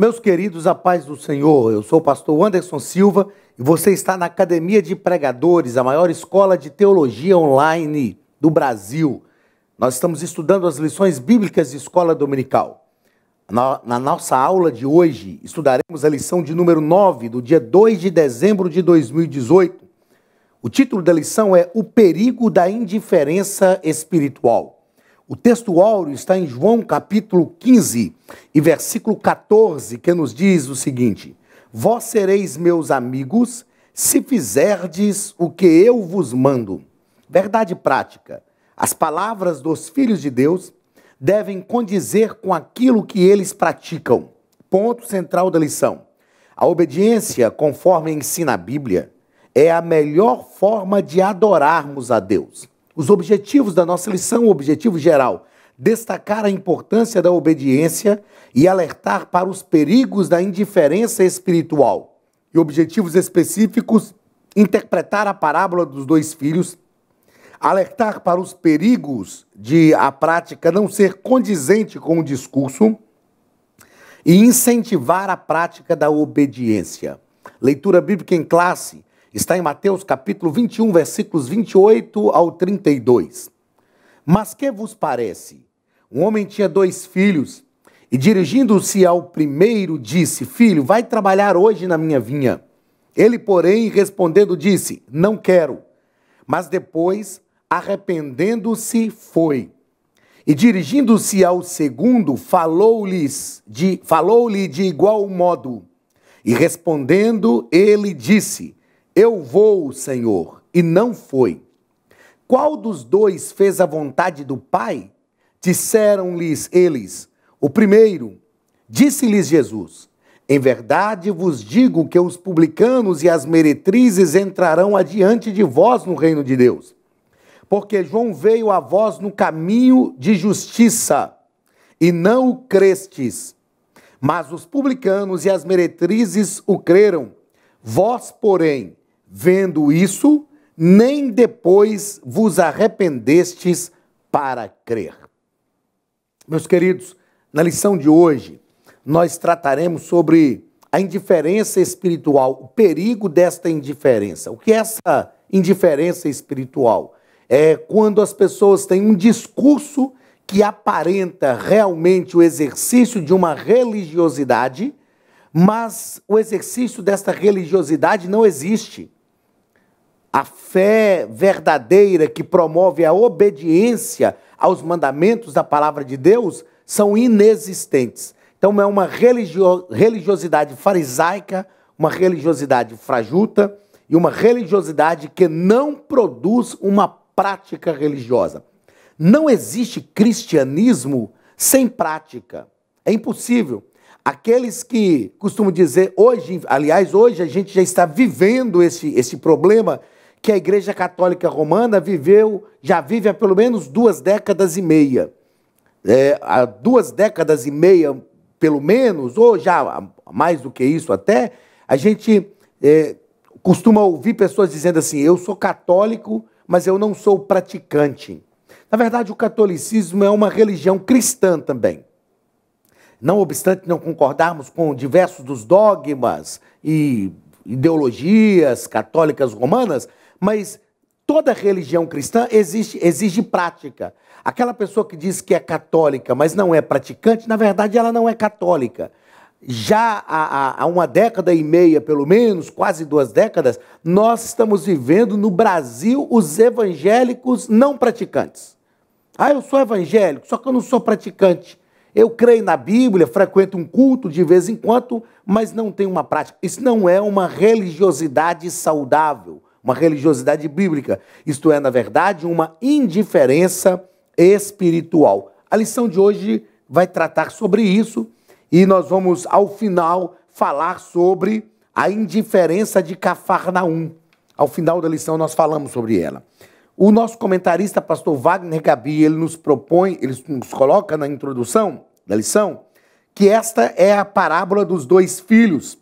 Meus queridos, a paz do Senhor, eu sou o pastor Anderson Silva e você está na Academia de Pregadores, a maior escola de teologia online do Brasil. Nós estamos estudando as lições bíblicas de escola dominical. Na nossa aula de hoje, estudaremos a lição de número 9, do dia 2 de dezembro de 2018. O título da lição é O Perigo da Indiferença Espiritual. O texto áureo está em João capítulo 15 e versículo 14, que nos diz o seguinte: Vós sereis meus amigos se fizerdes o que eu vos mando. Verdade prática. As palavras dos filhos de Deus devem condizer com aquilo que eles praticam. Ponto central da lição. A obediência, conforme ensina a Bíblia, é a melhor forma de adorarmos a Deus. Os objetivos da nossa lição, o objetivo geral, destacar a importância da obediência e alertar para os perigos da indiferença espiritual. E objetivos específicos, interpretar a parábola dos dois filhos, alertar para os perigos de a prática não ser condizente com o discurso e incentivar a prática da obediência. Leitura bíblica em classe. Está em Mateus capítulo 21, versículos 28 ao 32. Mas que vos parece? Um homem tinha 2 filhos e, dirigindo-se ao primeiro, disse: Filho, vai trabalhar hoje na minha vinha. Ele, porém, respondendo, disse: Não quero. Mas depois, arrependendo-se, foi. E, dirigindo-se ao segundo, falou-lhe de igual modo. E, respondendo, ele disse: Eu vou, Senhor, e não foi. Qual dos dois fez a vontade do Pai? Disseram-lhes eles. O primeiro. Disse-lhes Jesus: Em verdade vos digo que os publicanos e as meretrizes entrarão adiante de vós no reino de Deus. Porque João veio a vós no caminho de justiça, e não o crestes. Mas os publicanos e as meretrizes o creram. Vós, porém, vendo isso, nem depois vos arrependestes para crer. Meus queridos, na lição de hoje, nós trataremos sobre a indiferença espiritual, o perigo desta indiferença. O que é essa indiferença espiritual? É quando as pessoas têm um discurso que aparenta realmente o exercício de uma religiosidade, mas o exercício desta religiosidade não existe. A fé verdadeira que promove a obediência aos mandamentos da palavra de Deus são inexistentes. Então é uma religiosidade farisaica, uma religiosidade fajuta e uma religiosidade que não produz uma prática religiosa. Não existe cristianismo sem prática. É impossível. Aqueles que costumam dizer, hoje a gente já está vivendo esse problema que a Igreja Católica Romana já vive há pelo menos 2 décadas e meia. Há 2 décadas e meia, pelo menos, ou já mais do que isso até, a gente costuma ouvir pessoas dizendo assim: eu sou católico, mas eu não sou praticante. Na verdade, o catolicismo é uma religião cristã também. Não obstante não concordarmos com diversos dos dogmas e ideologias católicas romanas, mas toda religião cristã exige prática. Aquela pessoa que diz que é católica, mas não é praticante, na verdade ela não é católica. Já há 1 década e meia, pelo menos, quase 2 décadas, nós estamos vivendo no Brasil os evangélicos não praticantes. Eu sou evangélico, só que eu não sou praticante. Eu creio na Bíblia, frequento um culto de vez em quando, mas não tenho uma prática. Isso não é uma religiosidade saudável, uma religiosidade bíblica. Isto é, na verdade, uma indiferença espiritual. A lição de hoje vai tratar sobre isso e nós vamos, ao final, falar sobre a indiferença de Cafarnaum. Ao final da lição, nós falamos sobre ela. O nosso comentarista, pastor Wagner Gabi, ele nos coloca na introdução da lição que esta é a parábola dos 2 filhos.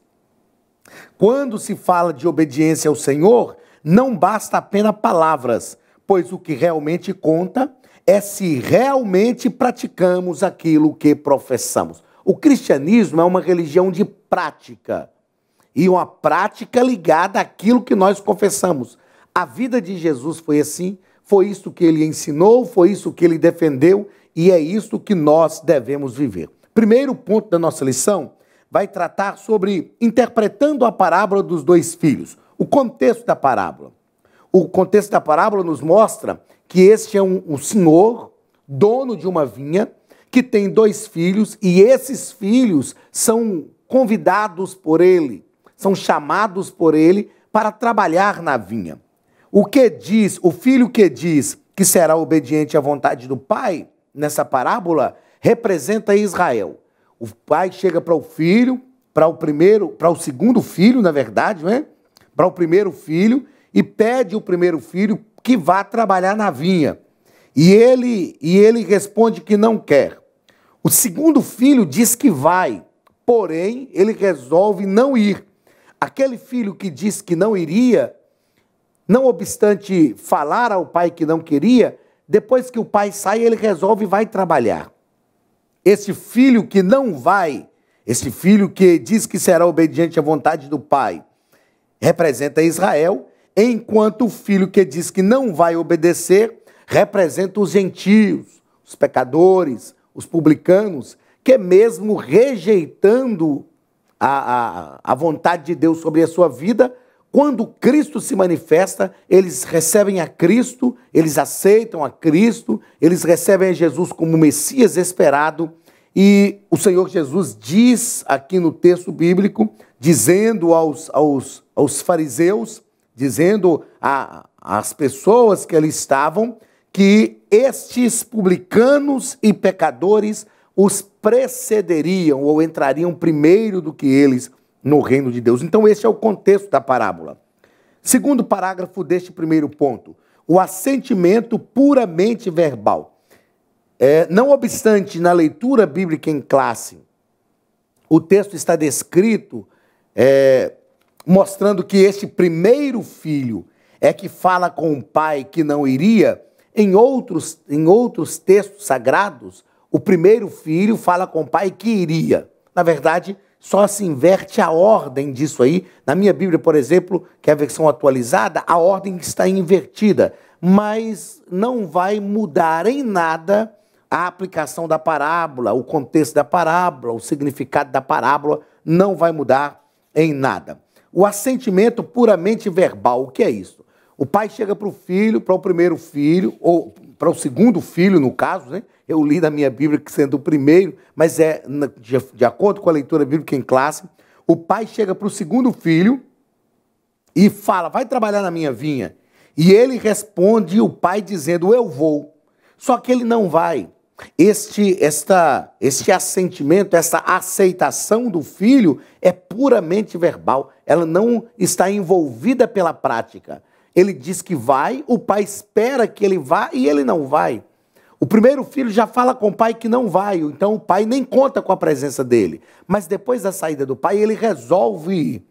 Quando se fala de obediência ao Senhor, não basta apenas palavras, pois o que realmente conta é se realmente praticamos aquilo que professamos. O cristianismo é uma religião de prática. E uma prática ligada àquilo que nós confessamos. A vida de Jesus foi assim, foi isso que ele ensinou, foi isso que ele defendeu, e é isso que nós devemos viver. Primeiro ponto da nossa lição vai tratar sobre interpretando a parábola dos dois filhos. O contexto da parábola. O contexto da parábola nos mostra que este é um senhor, dono de uma vinha, que tem dois filhos, e esses filhos são convidados por ele, são chamados por ele para trabalhar na vinha. O filho que diz que será obediente à vontade do pai, nessa parábola, representa Israel. O pai chega para o filho, para o segundo filho, na verdade, não é? Para o primeiro filho, e pede o primeiro filho que vá trabalhar na vinha. E ele responde que não quer. O segundo filho diz que vai, porém, ele resolve não ir. Aquele filho que disse que não iria, não obstante falar ao pai que não queria, depois que o pai sai, ele resolve e vai trabalhar. Esse filho que não vai, esse filho que diz que será obediente à vontade do pai, representa Israel, enquanto o filho que diz que não vai obedecer, representa os gentios, os pecadores, os publicanos, que mesmo rejeitando a vontade de Deus sobre a sua vida, quando Cristo se manifesta, eles recebem a Cristo, eles aceitam a Cristo, eles recebem a Jesus como Messias esperado, e o Senhor Jesus diz aqui no texto bíblico, dizendo aos fariseus, dizendo às pessoas que ali estavam, que estes publicanos e pecadores os precederiam ou entrariam primeiro do que eles no reino de Deus. Então esse é o contexto da parábola. Segundo parágrafo deste primeiro ponto, o assentimento puramente verbal. Não obstante, na leitura bíblica em classe, o texto está descrito mostrando que este primeiro filho é que fala com o pai que não iria. Em outros textos sagrados, o primeiro filho fala com o pai que iria. Na verdade, só se inverte a ordem disso aí. Na minha Bíblia, por exemplo, que é a versão atualizada, a ordem está invertida. Mas não vai mudar em nada a aplicação da parábola, o contexto da parábola, o significado da parábola, não vai mudar em nada. O assentimento puramente verbal, o que é isso? O pai chega para o filho, para o primeiro filho, ou para o segundo filho, no caso, né? Eu li na minha Bíblia que sendo o primeiro, mas de acordo com a leitura bíblica em classe, o pai chega para o segundo filho e fala, vai trabalhar na minha vinha. E ele responde, o pai dizendo, eu vou. Só que ele não vai. Este assentimento, essa aceitação do filho é puramente verbal. Ela não está envolvida pela prática. Ele diz que vai, o pai espera que ele vá e ele não vai. O primeiro filho já fala com o pai que não vai, então o pai nem conta com a presença dele. Mas depois da saída do pai, ele resolve ir.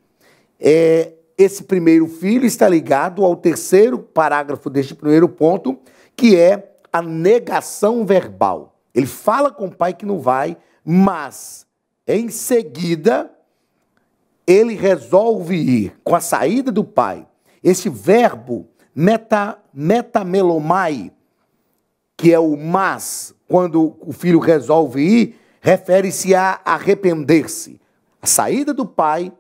Esse primeiro filho está ligado ao terceiro parágrafo deste primeiro ponto, que é a negação verbal. Ele fala com o pai que não vai, mas em seguida ele resolve ir com a saída do pai. Esse verbo metamelomai, que é o mas, quando o filho resolve ir, refere-se a arrepender-se. A saída do pai,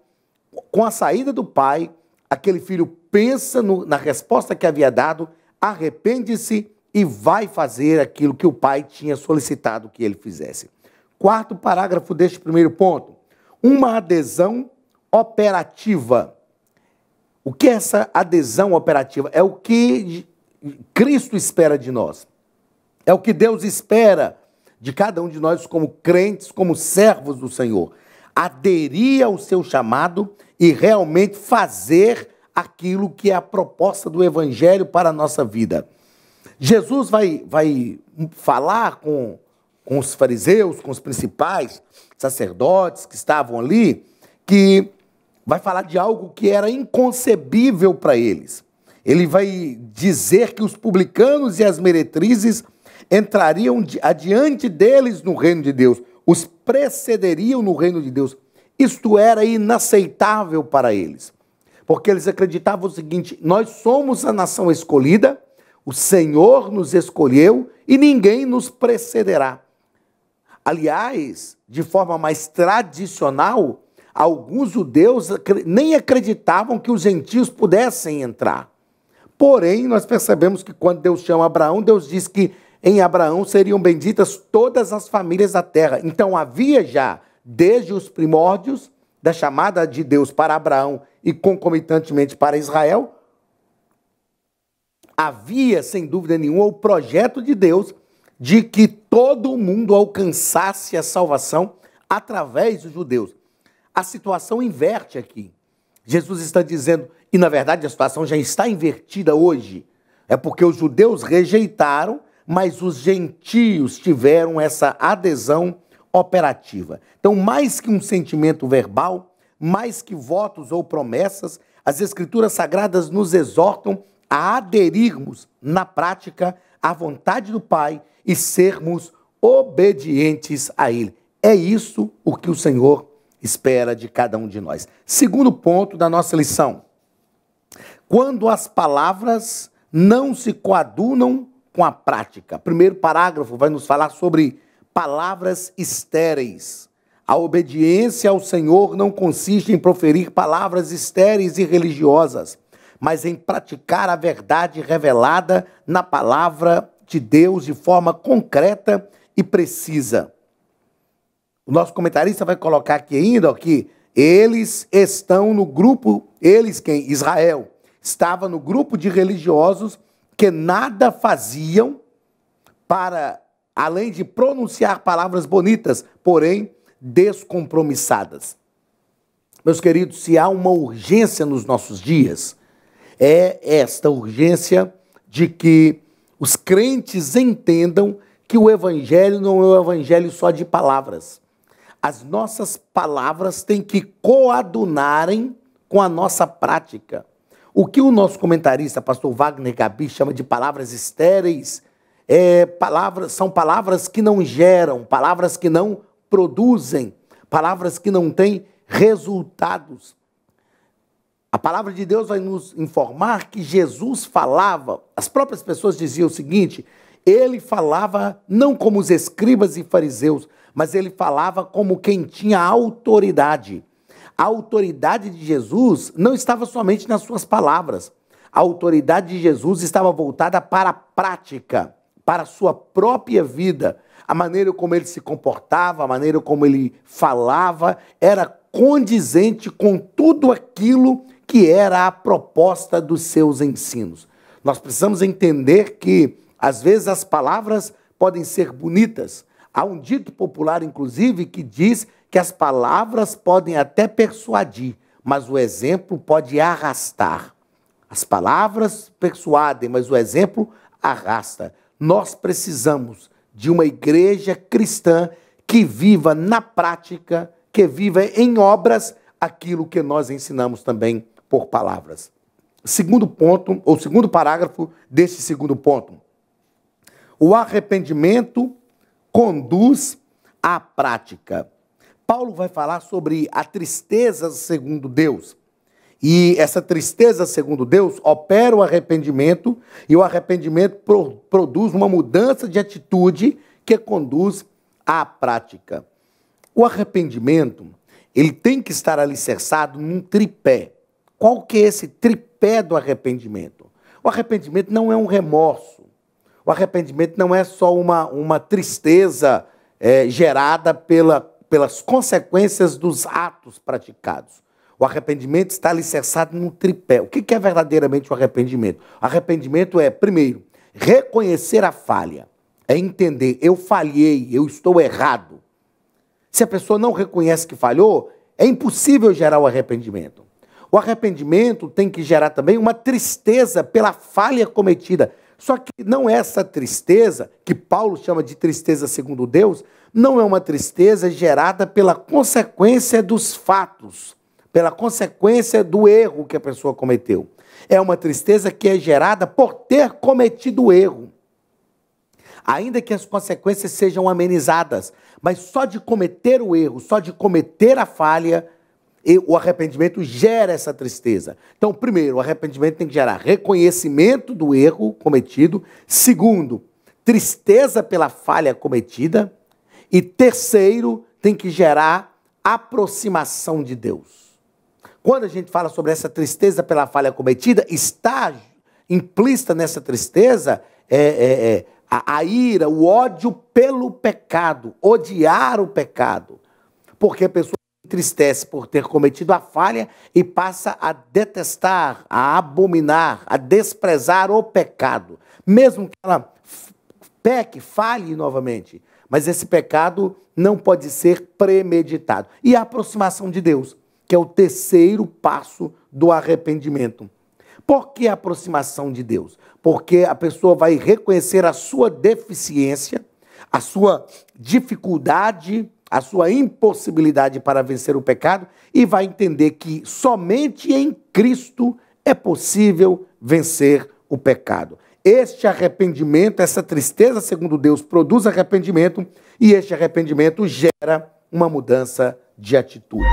com a saída do pai, aquele filho pensa na resposta que havia dado, arrepende-se e vai fazer aquilo que o pai tinha solicitado que ele fizesse. Quarto parágrafo deste primeiro ponto. Uma adesão operativa. O que é essa adesão operativa? É o que Cristo espera de nós. É o que Deus espera de cada um de nós como crentes, como servos do Senhor. Aderir ao seu chamado e realmente fazer aquilo que é a proposta do Evangelho para a nossa vida. Jesus vai falar com os fariseus, com os principais sacerdotes que estavam ali, que vai falar de algo que era inconcebível para eles. Ele vai dizer que os publicanos e as meretrizes entrariam adiante deles no reino de Deus. Os precederiam no reino de Deus. Isto era inaceitável para eles, porque eles acreditavam o seguinte: nós somos a nação escolhida, o Senhor nos escolheu e ninguém nos precederá. Aliás, de forma mais tradicional, alguns judeus nem acreditavam que os gentios pudessem entrar. Porém, nós percebemos que quando Deus chama Abraão, Deus diz que em Abraão seriam benditas todas as famílias da terra. Então havia já, desde os primórdios da chamada de Deus para Abraão e concomitantemente para Israel, havia, sem dúvida nenhuma, o projeto de Deus de que todo mundo alcançasse a salvação através dos judeus. A situação inverte aqui. Jesus está dizendo, e na verdade a situação já está invertida hoje, é porque os judeus rejeitaram, mas os gentios tiveram essa adesão operativa. Então, mais que um sentimento verbal, mais que votos ou promessas, as Escrituras Sagradas nos exortam a aderirmos na prática à vontade do Pai e sermos obedientes a Ele. É isso o que o Senhor espera de cada um de nós. Segundo ponto da nossa lição: quando as palavras não se coadunam com a prática. Primeiro parágrafo vai nos falar sobre palavras estéreis. A obediência ao Senhor não consiste em proferir palavras estéreis e religiosas, mas em praticar a verdade revelada na palavra de Deus de forma concreta e precisa. O nosso comentarista vai colocar aqui ainda que eles estão no grupo, eles quem? Israel, estava no grupo de religiosos que nada faziam para, além de pronunciar palavras bonitas, porém descompromissadas. Meus queridos, se há uma urgência nos nossos dias, é esta urgência de que os crentes entendam que o evangelho não é um evangelho só de palavras. As nossas palavras têm que coadunarem com a nossa prática. O que o nosso comentarista, pastor Wagner Gabi, chama de palavras estéreis, são palavras que não geram, palavras que não produzem, palavras que não têm resultados. A palavra de Deus vai nos informar que Jesus falava, as próprias pessoas diziam o seguinte: ele falava não como os escribas e fariseus, mas ele falava como quem tinha autoridade. A autoridade de Jesus não estava somente nas suas palavras. A autoridade de Jesus estava voltada para a prática, para a sua própria vida. A maneira como ele se comportava, a maneira como ele falava, era condizente com tudo aquilo que era a proposta dos seus ensinos. Nós precisamos entender que, às vezes, as palavras podem ser bonitas. Há um dito popular, inclusive, que diz que as palavras podem até persuadir, mas o exemplo pode arrastar. As palavras persuadem, mas o exemplo arrasta. Nós precisamos de uma igreja cristã que viva na prática, que viva em obras aquilo que nós ensinamos também por palavras. Segundo ponto, ou segundo parágrafo deste segundo ponto. O arrependimento conduz à prática. Paulo vai falar sobre a tristeza segundo Deus. E essa tristeza segundo Deus opera o arrependimento, e o arrependimento produz uma mudança de atitude que conduz à prática. O arrependimento, ele tem que estar alicerçado num tripé. Qual que é esse tripé do arrependimento? O arrependimento não é um remorso. O arrependimento não é só uma tristeza gerada pelas consequências dos atos praticados. O arrependimento está alicerçado num tripé. O que é verdadeiramente o arrependimento? O arrependimento é, primeiro, reconhecer a falha. É entender, eu falhei, eu estou errado. Se a pessoa não reconhece que falhou, é impossível gerar o arrependimento. O arrependimento tem que gerar também uma tristeza pela falha cometida. Só que não é essa tristeza, que Paulo chama de tristeza segundo Deus, não é uma tristeza gerada pela consequência dos fatos, pela consequência do erro que a pessoa cometeu. É uma tristeza que é gerada por ter cometido o erro. ainda que as consequências sejam amenizadas, mas só de cometer o erro, só de cometer a falha, o arrependimento gera essa tristeza. Então, primeiro, o arrependimento tem que gerar reconhecimento do erro cometido. Segundo, tristeza pela falha cometida. E terceiro, tem que gerar aproximação de Deus. Quando a gente fala sobre essa tristeza pela falha cometida, está implícita nessa tristeza a ira, o ódio pelo pecado, odiar o pecado. Porque a pessoa se entristece por ter cometido a falha e passa a detestar, a abominar, a desprezar o pecado. Mesmo que ela peque, falhe novamente. Mas esse pecado não pode ser premeditado. E a aproximação de Deus, que é o terceiro passo do arrependimento. Por que a aproximação de Deus? Porque a pessoa vai reconhecer a sua deficiência, a sua dificuldade, a sua impossibilidade para vencer o pecado e vai entender que somente em Cristo é possível vencer o pecado. Este arrependimento, essa tristeza, segundo Deus, produz arrependimento e este arrependimento gera uma mudança de atitude.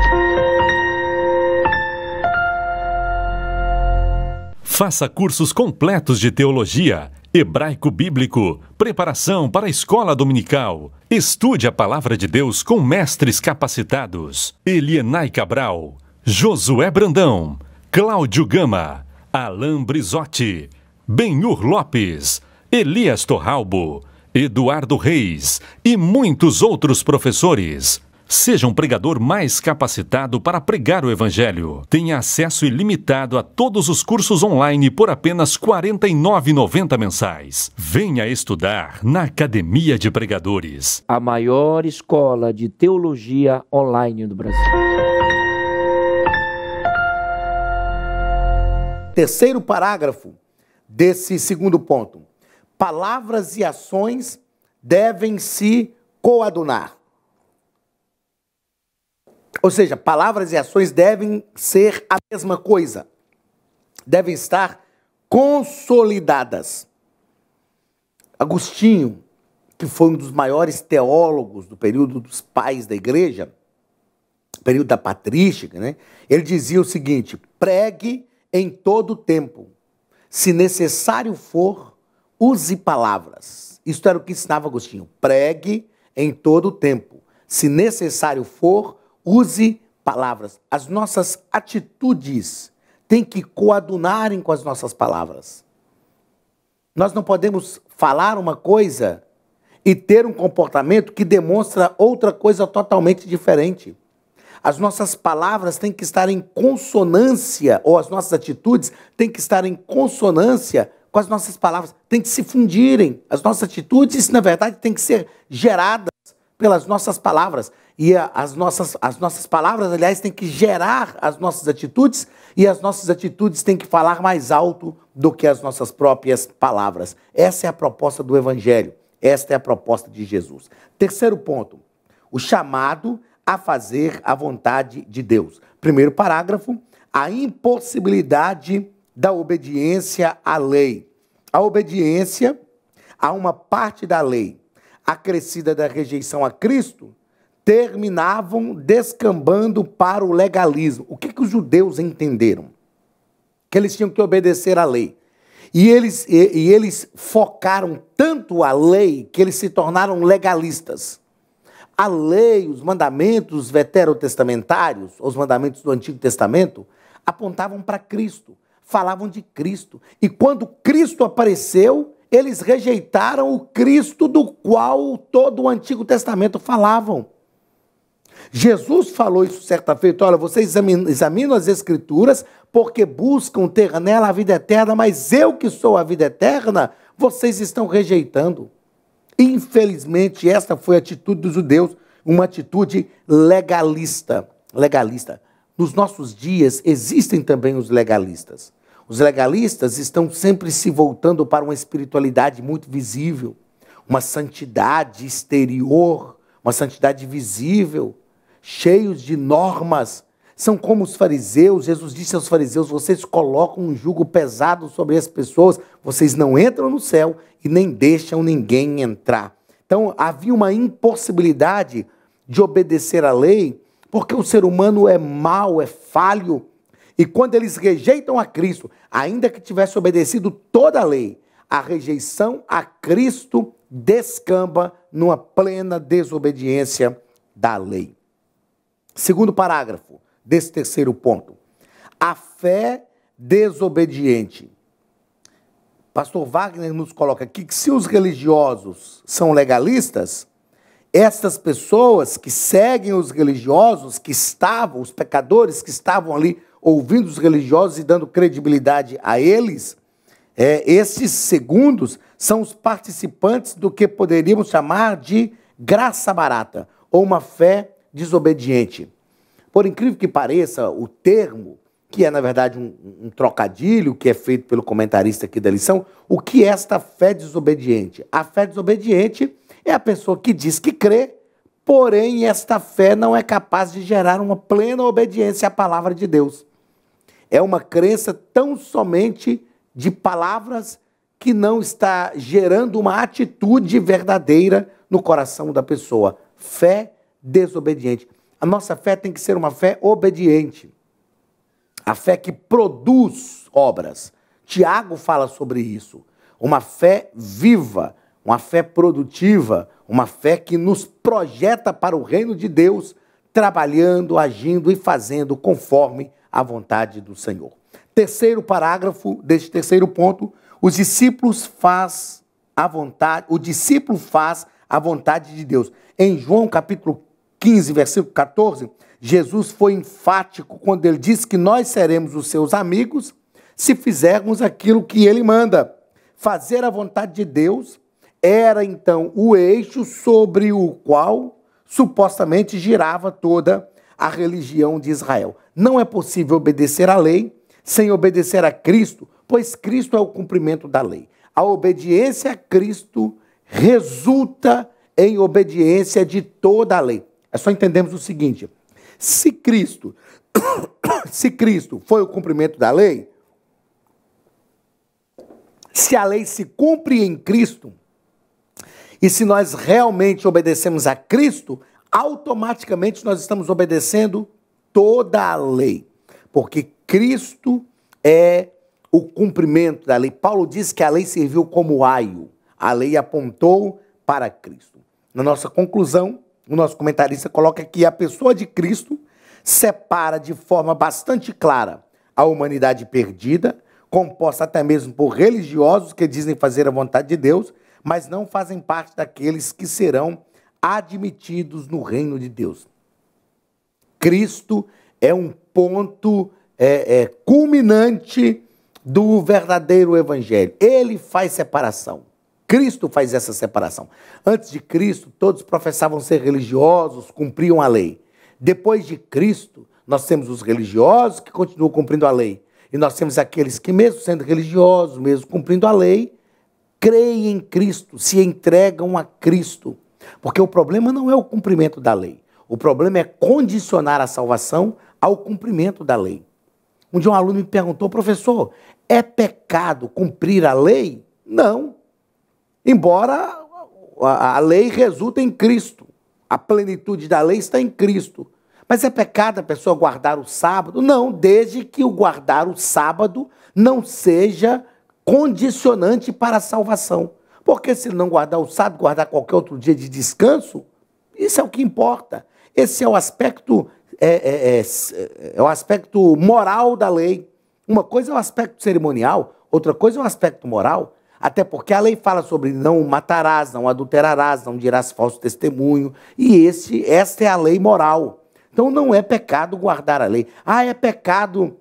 Faça cursos completos de teologia, hebraico bíblico, preparação para a escola dominical. Estude a palavra de Deus com mestres capacitados. Elienay Cabral, Josué Brandão, Cláudio Gama, Alain Brizotti, Benhur Lopes, Elias Torralbo, Eduardo Reis e muitos outros professores. Seja um pregador mais capacitado para pregar o Evangelho. Tenha acesso ilimitado a todos os cursos online por apenas R$ 49,90 mensais. Venha estudar na Academia de Pregadores. A maior escola de teologia online do Brasil. Terceiro parágrafo desse segundo ponto. Palavras e ações devem se coadunar. Ou seja, palavras e ações devem ser a mesma coisa. Devem estar consolidadas. Agostinho, que foi um dos maiores teólogos do período dos pais da igreja, período da patrística, né? Ele dizia o seguinte: pregue em todo tempo. Se necessário for, use palavras. Isto era o que ensinava Agostinho. Pregue em todo tempo. Se necessário for, use palavras. As nossas atitudes têm que coadunarem com as nossas palavras. Nós não podemos falar uma coisa e ter um comportamento que demonstra outra coisa totalmente diferente. As nossas palavras têm que estar em consonância, ou as nossas atitudes têm que estar em consonância com as nossas palavras, têm que se fundirem. As nossas atitudes, na verdade, têm que ser geradas pelas nossas palavras. E as nossas palavras, aliás, têm que gerar as nossas atitudes, e as nossas atitudes têm que falar mais alto do que as nossas próprias palavras. Essa é a proposta do Evangelho. Esta é a proposta de Jesus. Terceiro ponto, o chamado a fazer a vontade de Deus. Primeiro parágrafo, a impossibilidade da obediência à lei. A obediência a uma parte da lei, acrescida da rejeição a Cristo, terminavam descambando para o legalismo. O que os judeus entenderam? Que eles tinham que obedecer à lei. E eles focaram tanto a lei que eles se tornaram legalistas. A lei, os mandamentos veterotestamentários, os mandamentos do Antigo Testamento, apontavam para Cristo, falavam de Cristo. E quando Cristo apareceu, eles rejeitaram o Cristo do qual todo o Antigo Testamento falavam. Jesus falou isso certa feita: olha, vocês examinam as Escrituras porque buscam ter nela a vida eterna, mas eu que sou a vida eterna, vocês estão rejeitando. Infelizmente, esta foi a atitude dos judeus, uma atitude legalista. Nos nossos dias, existem também os legalistas. Os legalistas estão sempre se voltando para uma espiritualidade muito visível, uma santidade exterior, uma santidade visível, cheios de normas, são como os fariseus. Jesus disse aos fariseus: vocês colocam um jugo pesado sobre as pessoas, vocês não entram no céu e nem deixam ninguém entrar. Então havia uma impossibilidade de obedecer à lei, porque o ser humano é mau, é falho, e quando eles rejeitam a Cristo, ainda que tivesse obedecido toda a lei, a rejeição a Cristo descamba numa plena desobediência da lei. Segundo parágrafo desse terceiro ponto, a fé desobediente. Pastor Wagner nos coloca aqui que se os religiosos são legalistas, essas pessoas que seguem os religiosos, que estavam, os pecadores que estavam ali ouvindo os religiosos e dando credibilidade a eles, esses segundos são os participantes do que poderíamos chamar de graça barata, ou uma fé desobediente. Por incrível que pareça, o termo, que é na verdade um trocadilho, que é feito pelo comentarista aqui da lição, o que é esta fé desobediente? A fé desobediente é a pessoa que diz que crê, porém esta fé não é capaz de gerar uma plena obediência à palavra de Deus. É uma crença tão somente de palavras que não está gerando uma atitude verdadeira no coração da pessoa. Fé desobediente. A nossa fé tem que ser uma fé obediente. A fé que produz obras. Tiago fala sobre isso. Uma fé viva, uma fé produtiva, uma fé que nos projeta para o reino de Deus, trabalhando, agindo e fazendo conforme a vontade do Senhor. Terceiro parágrafo deste terceiro ponto, o discípulo faz a vontade de Deus. Em João capítulo 15, versículo 14, Jesus foi enfático quando ele disse que nós seremos os seus amigos se fizermos aquilo que ele manda. Fazer a vontade de Deus era então o eixo sobre o qual supostamente girava toda a religião de Israel. Não é possível obedecer à lei sem obedecer a Cristo, pois Cristo é o cumprimento da lei. A obediência a Cristo resulta em obediência de toda a lei. É só entendermos o seguinte: se Cristo foi o cumprimento da lei, se a lei se cumpre em Cristo, e se nós realmente obedecemos a Cristo, automaticamente nós estamos obedecendo toda a lei, porque Cristo é o cumprimento da lei. Paulo diz que a lei serviu como aio, a lei apontou para Cristo. Na nossa conclusão, o nosso comentarista coloca que a pessoa de Cristo separa de forma bastante clara a humanidade perdida, composta até mesmo por religiosos que dizem fazer a vontade de Deus, mas não fazem parte daqueles que serão admitidos no reino de Deus. Cristo é um ponto culminante do verdadeiro evangelho. Ele faz separação. Cristo faz essa separação. Antes de Cristo, todos professavam ser religiosos, cumpriam a lei. Depois de Cristo, nós temos os religiosos que continuam cumprindo a lei. E nós temos aqueles que, mesmo sendo religiosos, mesmo cumprindo a lei, creem em Cristo, se entregam a Cristo. Porque o problema não é o cumprimento da lei. O problema é condicionar a salvação ao cumprimento da lei. Um dia um aluno me perguntou: professor, é pecado cumprir a lei? Não. Embora a lei resulte em Cristo. A plenitude da lei está em Cristo. Mas é pecado a pessoa guardar o sábado? Não, desde que o guardar o sábado não seja condicionante para a salvação. Porque se não guardar o sábado, guardar qualquer outro dia de descanso, isso é o que importa. Esse é o aspecto, o aspecto moral da lei. Uma coisa é o aspecto cerimonial, outra coisa é o aspecto moral. Até porque a lei fala sobre não matarás, não adulterarás, não dirás falso testemunho. E esta é a lei moral. Então não é pecado guardar a lei. É pecado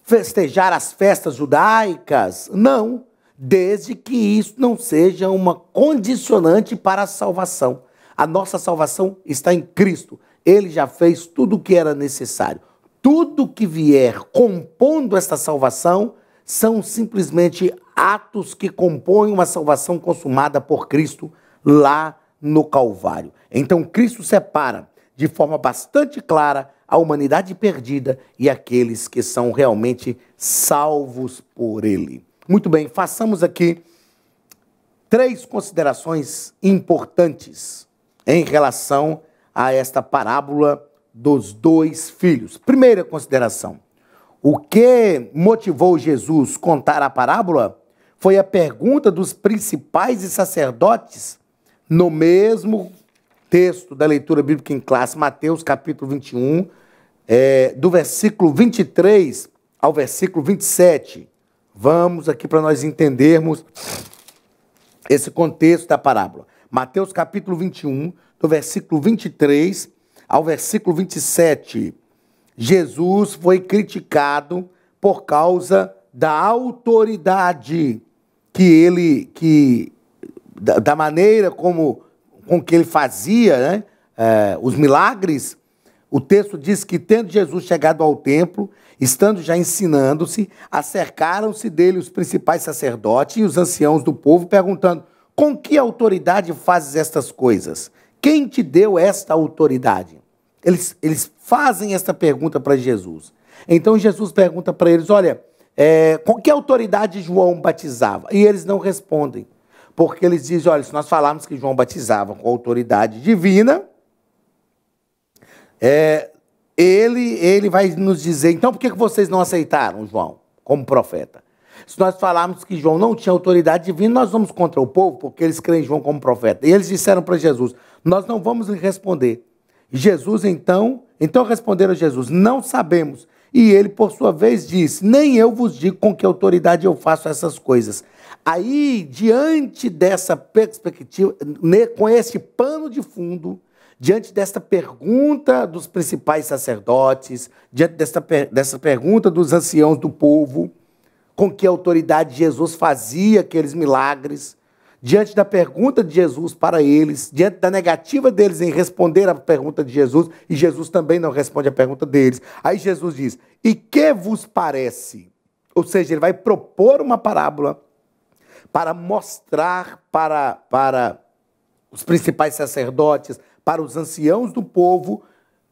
festejar as festas judaicas? Não, desde que isso não seja uma condicionante para a salvação. A nossa salvação está em Cristo. Ele já fez tudo o que era necessário. Tudo que vier compondo esta salvação são simplesmente atos que compõem uma salvação consumada por Cristo lá no Calvário. Então Cristo separa de forma bastante clara a humanidade perdida e aqueles que são realmente salvos por ele. Muito bem, façamos aqui 3 considerações importantes em relação a esta parábola dos 2 filhos. Primeira consideração: o que motivou Jesus a contar a parábola foi a pergunta dos principais e sacerdotes no mesmo texto da leitura bíblica em classe, Mateus capítulo 21, do versículo 23 ao versículo 27. Vamos aqui para nós entendermos esse contexto da parábola. Mateus capítulo 21, do versículo 23 ao versículo 27. Jesus foi criticado por causa da autoridade da maneira com que ele fazia, né, os milagres. O texto diz que, tendo Jesus chegado ao templo, estando já ensinando-se, acercaram-se dele os principais sacerdotes e os anciãos do povo, perguntando: com que autoridade fazes estas coisas? Quem te deu esta autoridade? Eles fazem esta pergunta para Jesus. Então Jesus pergunta para eles: olha, com que autoridade João batizava? E eles não respondem, porque eles dizem: olha, se nós falarmos que João batizava com autoridade divina, ele vai nos dizer: então por que vocês não aceitaram João como profeta? Se nós falarmos que João não tinha autoridade divina, nós vamos contra o povo, porque eles creem em João como profeta. E eles disseram para Jesus: nós não vamos lhe responder. E Jesus então responderam a Jesus: não sabemos. E ele, por sua vez, disse: nem eu vos digo com que autoridade eu faço essas coisas. Aí, diante dessa perspectiva, com esse pano de fundo, diante desta pergunta dos principais sacerdotes, diante dessa pergunta dos anciãos do povo, com que autoridade Jesus fazia aqueles milagres, diante da pergunta de Jesus para eles, diante da negativa deles em responder à pergunta de Jesus, e Jesus também não responde à pergunta deles. Aí Jesus diz: e que vos parece? Ou seja, ele vai propor uma parábola para mostrar para os principais sacerdotes, para os anciãos do povo,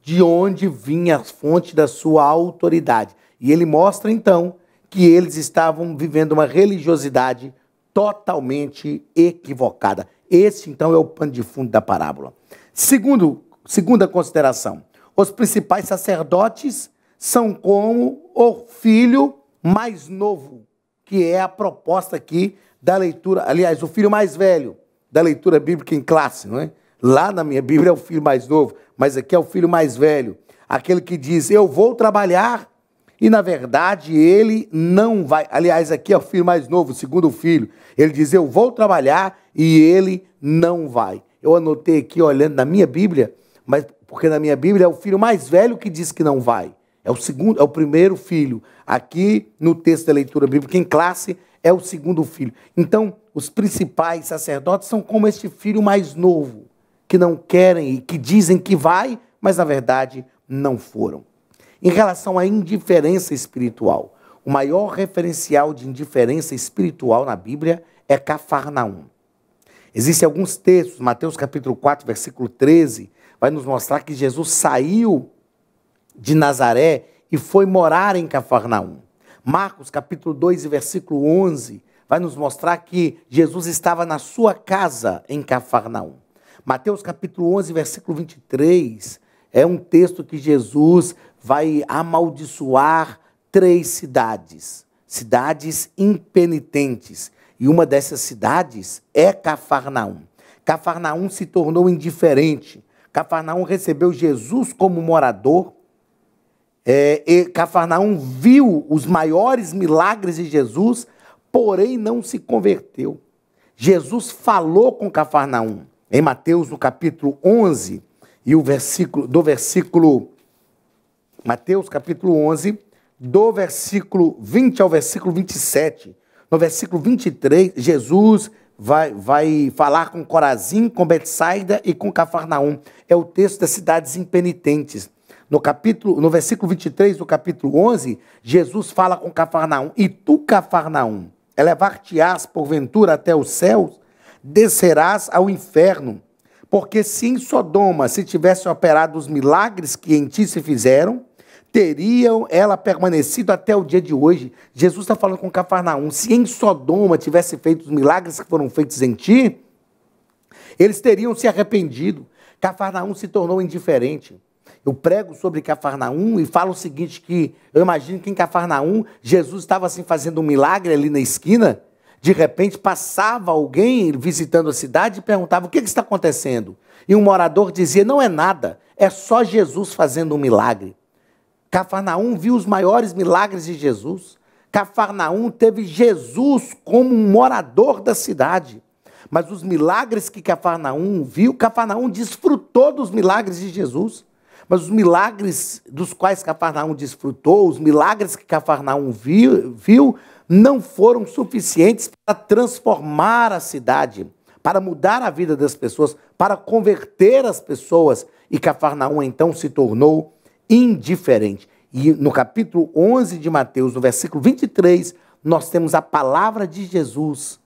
de onde vinha a fonte da sua autoridade. E ele mostra então que eles estavam vivendo uma religiosidade totalmente equivocada. Esse, então, é o pano de fundo da parábola. Segunda consideração: os principais sacerdotes são como o filho mais novo, que é a proposta aqui da leitura, aliás, o filho mais velho da leitura bíblica em classe, não é? Lá na minha Bíblia é o filho mais novo, mas aqui é o filho mais velho, aquele que diz: eu vou trabalhar, e na verdade ele não vai. Aliás, aqui é o filho mais novo, o segundo filho. Ele diz: eu vou trabalhar, e ele não vai. Eu anotei aqui olhando na minha Bíblia, mas porque na minha Bíblia é o filho mais velho que diz que não vai. É o segundo, é o primeiro filho. Aqui no texto da leitura bíblica em classe é o segundo filho. Então, os principais sacerdotes são como este filho mais novo, que não querem e que dizem que vai, mas na verdade não foram. Em relação à indiferença espiritual, o maior referencial de indiferença espiritual na Bíblia é Cafarnaum. Existem alguns textos, Mateus capítulo 4, versículo 13, vai nos mostrar que Jesus saiu de Nazaré e foi morar em Cafarnaum. Marcos capítulo 2, versículo 11, vai nos mostrar que Jesus estava na sua casa em Cafarnaum. Mateus capítulo 11, versículo 23, é um texto que Jesus vai amaldiçoar 3 cidades, cidades impenitentes. E uma dessas cidades é Cafarnaum. Cafarnaum se tornou indiferente. Cafarnaum recebeu Jesus como morador. E Cafarnaum viu os maiores milagres de Jesus, porém não se converteu. Jesus falou com Cafarnaum. Em Mateus, no capítulo 11, e Mateus, capítulo 11, do versículo 20 ao versículo 27. No versículo 23, Jesus vai falar com Corazim, com Betsaida e com Cafarnaum. É o texto das cidades impenitentes. No versículo 23 do capítulo 11, Jesus fala com Cafarnaum: e tu, Cafarnaum, elevar-te-ás porventura até os céus? Descerás ao inferno, Porque se em Sodoma se tivessem operado os milagres que em ti se fizeram, teriam ela permanecido até o dia de hoje. Jesus está falando com Cafarnaum. Se em Sodoma tivesse feito os milagres que foram feitos em ti, eles teriam se arrependido. Cafarnaum se tornou indiferente. Eu prego sobre Cafarnaum e falo o seguinte, que eu imagino que em Cafarnaum, Jesus estava assim fazendo um milagre ali na esquina, de repente passava alguém visitando a cidade e perguntava, o que está acontecendo? E um morador dizia, não é nada, é só Jesus fazendo um milagre. Cafarnaum viu os maiores milagres de Jesus. Cafarnaum teve Jesus como um morador da cidade. Mas os milagres que Cafarnaum viu, Cafarnaum desfrutou dos milagres de Jesus. Mas os milagres dos quais Cafarnaum desfrutou, os milagres que Cafarnaum viu não foram suficientes para transformar a cidade, para mudar a vida das pessoas, para converter as pessoas. E Cafarnaum então se tornou indiferente. E no capítulo 11 de Mateus, no versículo 23, nós temos a palavra de Jesus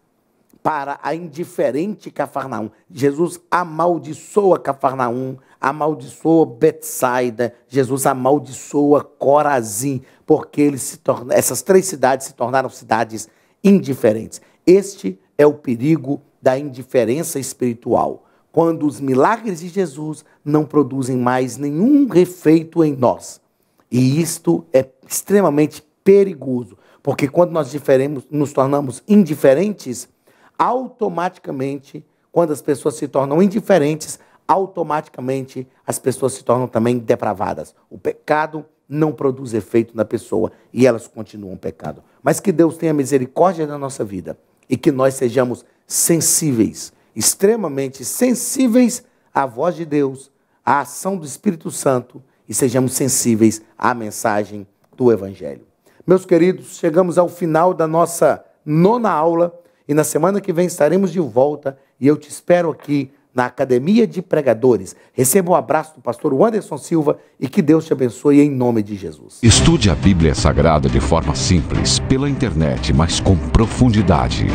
para a indiferente Cafarnaum. Jesus amaldiçoa Cafarnaum, amaldiçoa Betsaida, Jesus amaldiçoa Corazim, porque essas 3 cidades se tornaram cidades indiferentes. Este é o perigo da indiferença espiritual, quando os milagres de Jesus não produzem mais nenhum efeito em nós. E isto é extremamente perigoso, porque quando nós nos tornamos indiferentes, automaticamente, quando as pessoas se tornam indiferentes, automaticamente as pessoas se tornam também depravadas. O pecado não produz efeito na pessoa e elas continuam pecado. Mas que Deus tenha misericórdia da nossa vida e que nós sejamos sensíveis, extremamente sensíveis à voz de Deus, à ação do Espírito Santo e sejamos sensíveis à mensagem do Evangelho. Meus queridos, chegamos ao final da nossa 9ª aula e na semana que vem estaremos de volta e eu te espero aqui na Academia de Pregadores. Receba um abraço do pastor Anderson Silva e que Deus te abençoe em nome de Jesus. Estude a Bíblia Sagrada de forma simples, pela internet, mas com profundidade.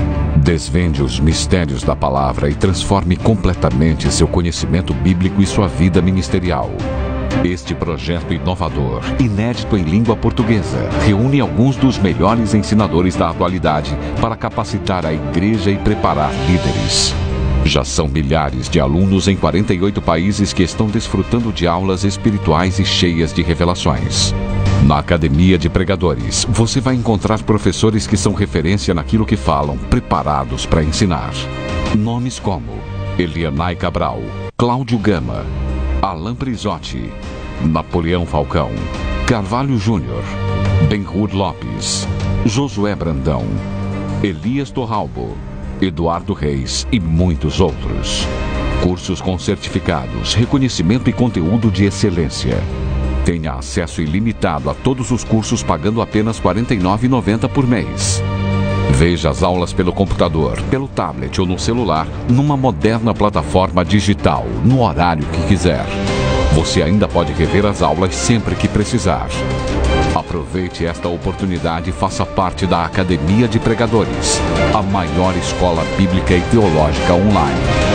Desvende os mistérios da palavra e transforme completamente seu conhecimento bíblico e sua vida ministerial. Este projeto inovador, inédito em língua portuguesa, reúne alguns dos melhores ensinadores da atualidade para capacitar a igreja e preparar líderes. Já são milhares de alunos em 48 países que estão desfrutando de aulas espirituais e cheias de revelações. Na Academia de Pregadores, você vai encontrar professores que são referência naquilo que falam, preparados para ensinar. Nomes como Elianai Cabral, Cláudio Gama, Alain Prisotti, Napoleão Falcão, Carvalho Júnior, Benhur Lopes, Josué Brandão, Elias Torralbo, Eduardo Reis e muitos outros. Cursos com certificados, reconhecimento e conteúdo de excelência. Tenha acesso ilimitado a todos os cursos pagando apenas R$ 49,90 por mês. Veja as aulas pelo computador, pelo tablet ou no celular, numa moderna plataforma digital, no horário que quiser. Você ainda pode rever as aulas sempre que precisar. Aproveite esta oportunidade e faça parte da Academia de Pregadores, a maior escola bíblica e teológica online.